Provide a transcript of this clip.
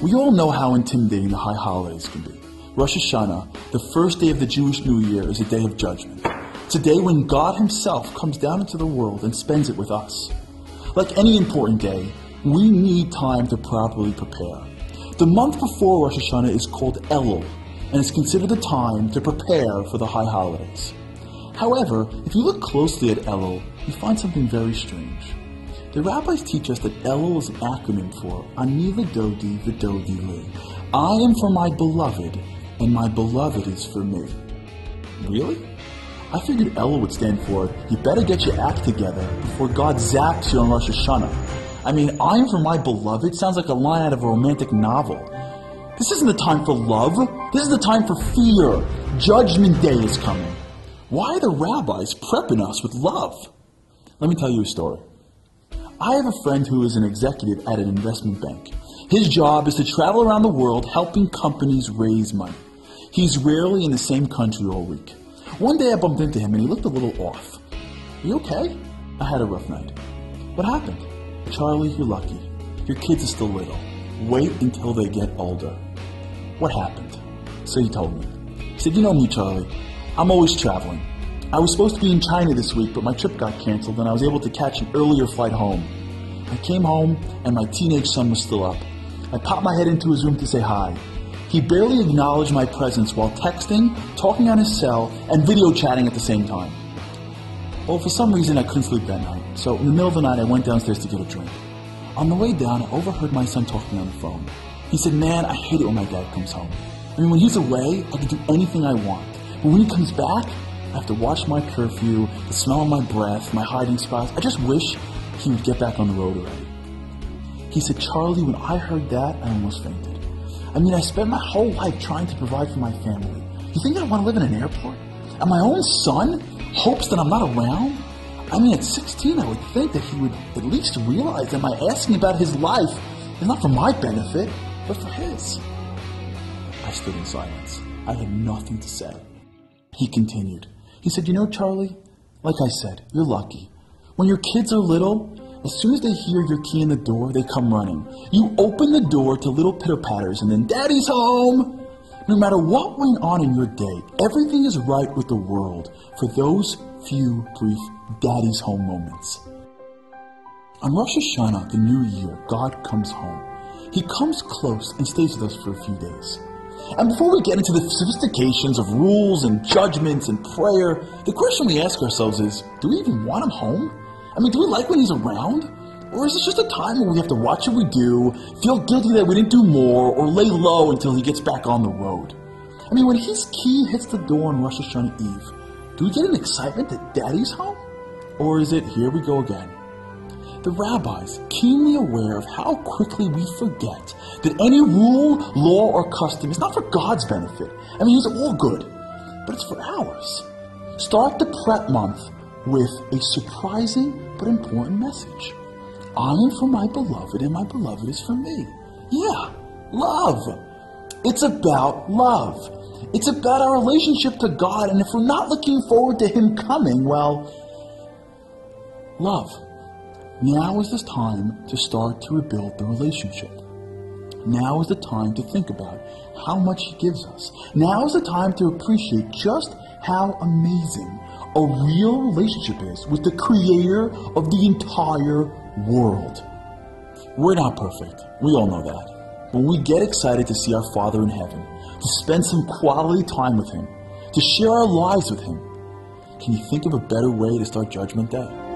We all know how intimidating the high holidays can be. Rosh Hashana, the first day of the Jewish New Year, is a day of judgment. It's a day when God Himself comes down into the world and spends it with us. Like any important day, we need time to properly prepare. The month before Rosh Hashana is called Eloul, and it's considered the time to prepare for the high holidays. However, if you look closely at Eloul, you find something very strange. The rabbis teach us that Eloul is an acronym for Ani V'Dodi V'Dodi Li. I am for my beloved, and my beloved is for me. Really? I figured Eloul would stand for, you better get your act together before God zaps you on Rosh Hashana. I mean, I am for my beloved sounds like a line out of a romantic novel. This isn't the time for love. This is the time for fear. Judgment Day is coming. Why are the rabbis prepping us with love? Let me tell you a story. I have a friend who is an executive at an investment bank. His job is to travel around the world helping companies raise money. He's rarely in the same country all week. One day I bumped into him and he looked a little off. Are you okay? I had a rough night. What happened? Charlie, you're lucky. Your kids are still little. Wait until they get older. What happened? So he told me. He said, you know me, Charlie. I'm always traveling. I was supposed to be in China this week, but my trip got canceled and I was able to catch an earlier flight home. I came home and my teenage son was still up. I popped my head into his room to say hi. He barely acknowledged my presence while texting, talking on his cell, and video chatting at the same time. Well, for some reason I couldn't sleep that night, so in the middle of the night I went downstairs to get a drink. On the way down, I overheard my son talking on the phone. He said, man, I hate it when my dad comes home. I mean, when he's away, I can do anything I want. But when he comes back, I have to watch my curfew, the smell of my breath, my hiding spots. I just wish he would get back on the road already. He said, Charlie, when I heard that, I almost fainted. I mean, I spent my whole life trying to provide for my family. You think I want to live in an airport? And my own son hopes that I'm not around? I mean, at 16, I would think that he would at least realize that my asking about his life is not for my benefit, but for his. I stood in silence. I had nothing to say. He continued. He said, you know, Charlie, like I said, you're lucky. When your kids are little, as soon as they hear your key in the door, they come running. You open the door to little pitter-patters and then, Daddy's home! No matter what went on in your day, everything is right with the world for those few brief Daddy's home moments. On Rosh Hashana, the new year, God comes home. He comes close and stays with us for a few days. And before we get into the sophistications of rules and judgments and prayer, the question we ask ourselves is, do we even want him home? I mean, do we like when he's around? Or is this just a time where we have to watch what we do, feel guilty that we didn't do more, or lay low until he gets back on the road? I mean, when his key hits the door on Rosh Hashanah Eve, do we get an excitement that Daddy's home? Or is it, here we go again? The rabbis, keenly aware of how quickly we forget that any rule, law, or custom is not for God's benefit. I mean, He's all good, but it's for ours. Start the prep month with a surprising but important message. I am for my beloved, and my beloved is for me. Yeah, love. It's about love. It's about our relationship to God, and if we're not looking forward to Him coming, well, love. Now is the time to start to rebuild the relationship. Now is the time to think about how much He gives us. Now is the time to appreciate just how amazing a real relationship is with the Creator of the entire world. We're not perfect. We all know that. But we get excited to see our Father in heaven, to spend some quality time with Him, to share our lives with Him. Can you think of a better way to start Judgment Day?